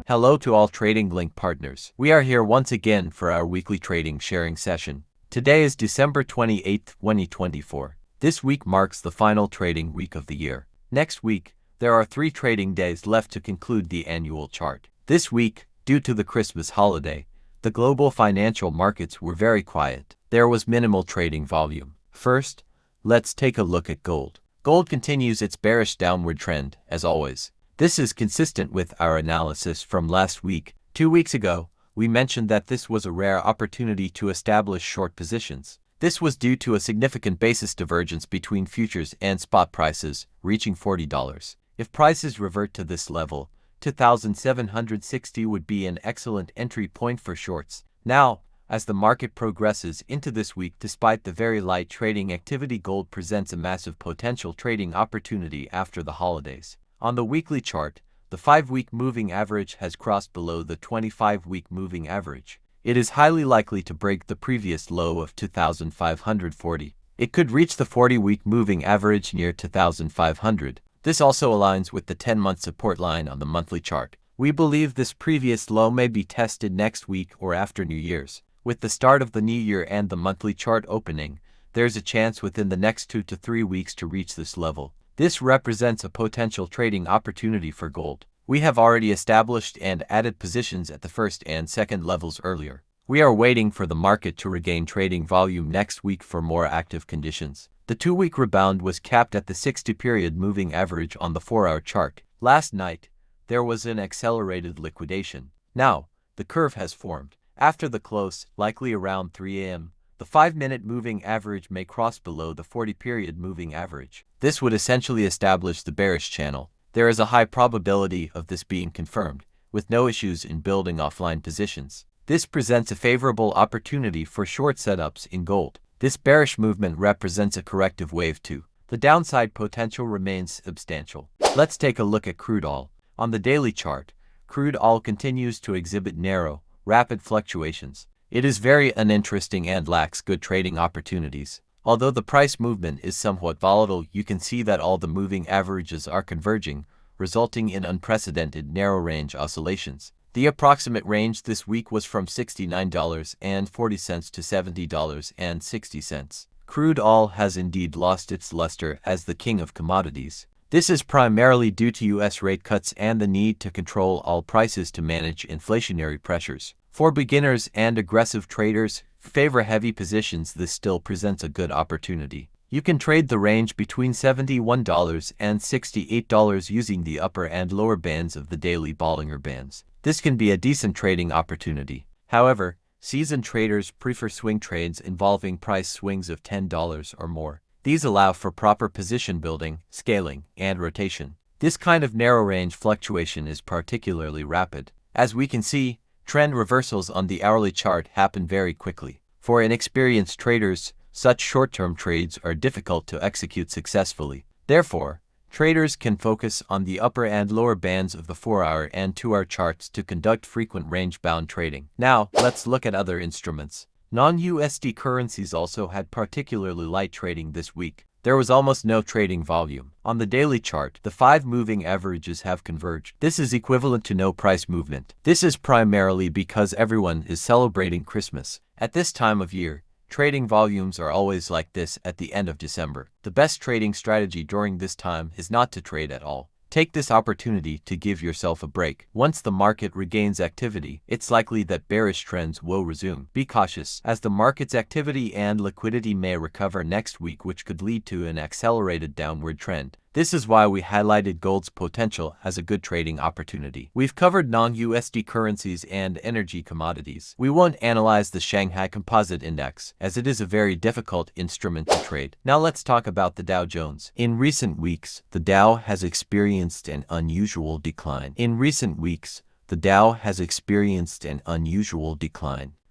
Hello to all TradingLink partners. We are here once again for our weekly trading sharing session. Today is December 28, 2024. This week marks the final trading week of the year. Next week, there are 3 trading days left to conclude the annual chart. This week, due to the Christmas holiday, the global financial markets were very quiet. There was minimal trading volume. First, let's take a look at gold. Gold continues its bearish downward trend, as always. This is consistent with our analysis from last week. 2 weeks ago, we mentioned that this was a rare opportunity to establish short positions. This was due to a significant basis divergence between futures and spot prices, reaching $40. If prices revert to this level, 2,760 would be an excellent entry point for shorts. Now, as the market progresses into this week, despite the very light trading activity, gold presents a massive potential trading opportunity after the holidays. On the weekly chart, the 5-week moving average has crossed below the 25-week moving average. It is highly likely to break the previous low of 2,540. It could reach the 40-week moving average near 2,500. This also aligns with the 10-month support line on the monthly chart. We believe this previous low may be tested next week or after New Year's. With the start of the new year and the monthly chart opening, there's a chance within the next 2 to 3 weeks to reach this level. This represents a potential trading opportunity for gold. We have already established and added positions at the first and second levels earlier. We are waiting for the market to regain trading volume next week for more active conditions. The 2-week rebound was capped at the 60-period moving average on the 4-hour chart. Last night, there was an accelerated liquidation. Now, the curve has formed. After the close, likely around 3 a.m., the 5-minute moving average may cross below the 40-period moving average. This would essentially establish the bearish channel. There is a high probability of this being confirmed, with no issues in building offline positions. This presents a favorable opportunity for short setups in gold. This bearish movement represents a corrective wave too. The downside potential remains substantial. Let's take a look at crude oil. On the daily chart, crude oil continues to exhibit narrow, rapid fluctuations. It is very uninteresting and lacks good trading opportunities. Although the price movement is somewhat volatile, you can see that all the moving averages are converging, resulting in unprecedented narrow range oscillations. The approximate range this week was from $69.40 to $70.60. Crude oil has indeed lost its luster as the king of commodities. This is primarily due to U.S. rate cuts and the need to control oil prices to manage inflationary pressures. For beginners and aggressive traders who favor heavy positions, this still presents a good opportunity. You can trade the range between $71 and $68 using the upper and lower bands of the daily Bollinger Bands. This can be a decent trading opportunity. However, seasoned traders prefer swing trades involving price swings of $10 or more. These allow for proper position building, scaling, and rotation. This kind of narrow range fluctuation is particularly rapid. As we can see, trend reversals on the hourly chart happen very quickly. For inexperienced traders, such short-term trades are difficult to execute successfully. Therefore, traders can focus on the upper and lower bands of the 4-hour and 2-hour charts to conduct frequent range-bound trading. Now, let's look at other instruments. Non-USD currencies also had particularly light trading this week. There was almost no trading volume. On the daily chart, the 5 moving averages have converged. This is equivalent to no price movement. This is primarily because everyone is celebrating Christmas. At this time of year, trading volumes are always like this at the end of December. The best trading strategy during this time is not to trade at all. Take this opportunity to give yourself a break. Once the market regains activity, it's likely that bearish trends will resume. Be cautious, as the market's activity and liquidity may recover next week, which could lead to an accelerated downward trend. This is why we highlighted gold's potential as a good trading opportunity. We've covered non-USD currencies and energy commodities. We won't analyze the Shanghai Composite Index, as it is a very difficult instrument to trade. Now let's talk about the Dow Jones. In recent weeks, the Dow has experienced an unusual decline.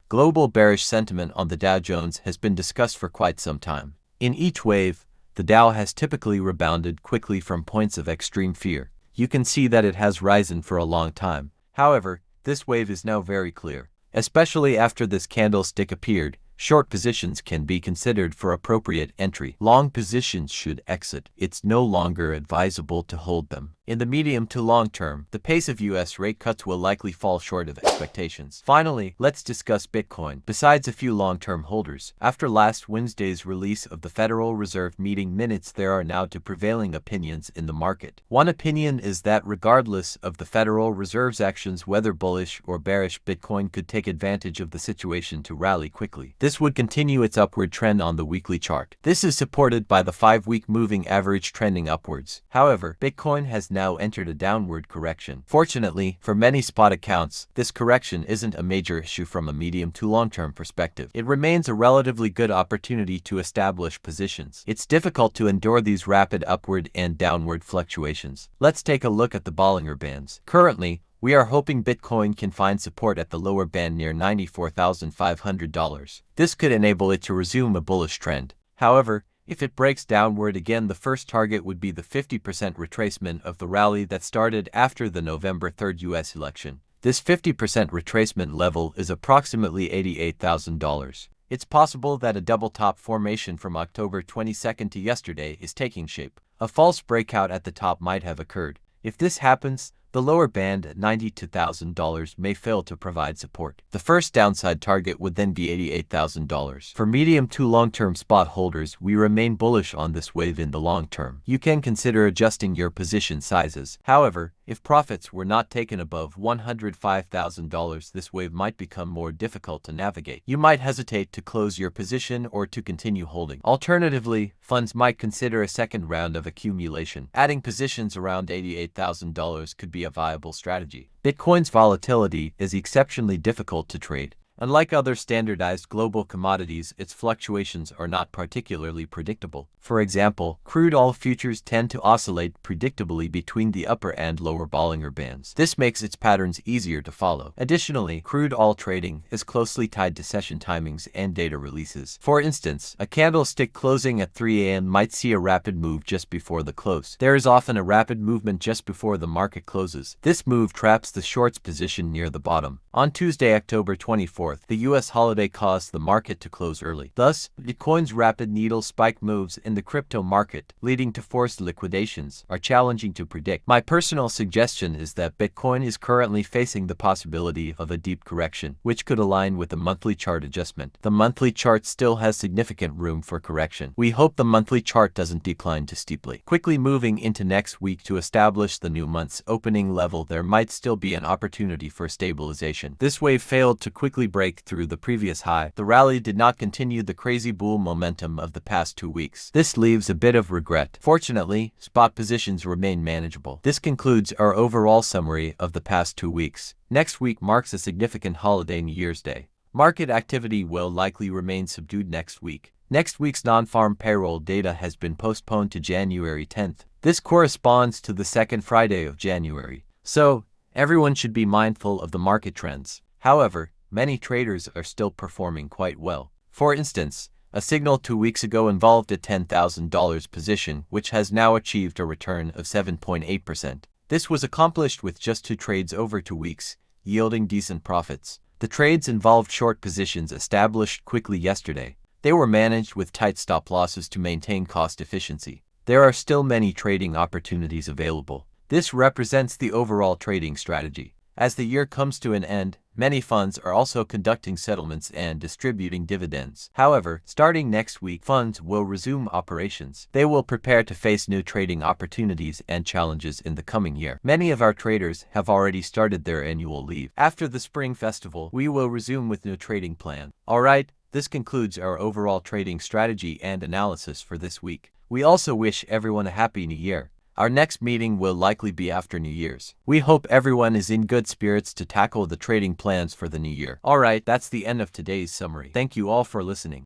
Global bearish sentiment on the Dow Jones has been discussed for quite some time. In each wave, the Dow has typically rebounded quickly from points of extreme fear. You can see that it has risen for a long time. However, this wave is now very clear. Especially after this candlestick appeared, short positions can be considered for appropriate entry. Long positions should exit. It's no longer advisable to hold them. In the medium to long term, the pace of US rate cuts will likely fall short of expectations. Finally, let's discuss Bitcoin. Besides a few long-term holders, after last Wednesday's release of the Federal Reserve meeting minutes, there are now two prevailing opinions in the market. One opinion is that regardless of the Federal Reserve's actions, whether bullish or bearish, Bitcoin could take advantage of the situation to rally quickly. This would continue its upward trend on the weekly chart. This is supported by the 5-week moving average trending upwards. However, Bitcoin has now entered a downward correction. Fortunately, for many spot accounts, this correction isn't a major issue from a medium to long-term perspective. It remains a relatively good opportunity to establish positions. It's difficult to endure these rapid upward and downward fluctuations. Let's take a look at the Bollinger Bands. Currently, we are hoping Bitcoin can find support at the lower band near $94,500. This could enable it to resume a bullish trend. However, if it breaks downward again, the first target would be the 50% retracement of the rally that started after the November 3rd US election. This 50% retracement level is approximately $88,000. It's possible that a double top formation from October 22nd to yesterday is taking shape. A false breakout at the top might have occurred. If this happens, the lower band at $92,000 may fail to provide support. The first downside target would then be $88,000. For medium to long-term spot holders, we remain bullish on this wave in the long term. You can consider adjusting your position sizes. However, if profits were not taken above $105,000, this wave might become more difficult to navigate. You might hesitate to close your position or to continue holding. Alternatively, funds might consider a second round of accumulation. Adding positions around $88,000 could be a viable strategy. Bitcoin's volatility is exceptionally difficult to trade. Unlike other standardized global commodities, its fluctuations are not particularly predictable. For example, crude oil futures tend to oscillate predictably between the upper and lower Bollinger Bands. This makes its patterns easier to follow. Additionally, crude oil trading is closely tied to session timings and data releases. For instance, a candlestick closing at 3 a.m. might see a rapid move just before the close. There is often a rapid movement just before the market closes. This move traps the shorts position near the bottom. On Tuesday, October 24th, the U.S. holiday caused the market to close early. Thus, Bitcoin's rapid needle spike moves in the crypto market, leading to forced liquidations, are challenging to predict. My personal suggestion is that Bitcoin is currently facing the possibility of a deep correction, which could align with the monthly chart adjustment. The monthly chart still has significant room for correction. We hope the monthly chart doesn't decline too steeply. Quickly moving into next week to establish the new month's opening level, there might still be an opportunity for stabilization. This wave failed to quickly break through the previous high. The rally did not continue the crazy bull momentum of the past 2 weeks. This leaves a bit of regret. Fortunately, spot positions remain manageable. This concludes our overall summary of the past 2 weeks. Next week marks a significant holiday, New Year's Day. Market activity will likely remain subdued next week. Next week's non-farm payroll data has been postponed to January 10th. This corresponds to the second Friday of January. So, everyone should be mindful of the market trends. However, many traders are still performing quite well. For instance, a signal 2 weeks ago involved a $10,000 position, which has now achieved a return of 7.8%. This was accomplished with just 2 trades over 2 weeks, yielding decent profits. The trades involved short positions established quickly yesterday. They were managed with tight stop losses to maintain cost efficiency. There are still many trading opportunities available. This represents the overall trading strategy. As the year comes to an end, many funds are also conducting settlements and distributing dividends. However, starting next week, funds will resume operations. They will prepare to face new trading opportunities and challenges in the coming year. Many of our traders have already started their annual leave. After the Spring Festival, we will resume with new trading plan. Alright, this concludes our overall trading strategy and analysis for this week. We also wish everyone a happy new year. Our next meeting will likely be after New Year's. We hope everyone is in good spirits to tackle the trading plans for the new year. Alright, that's the end of today's summary. Thank you all for listening.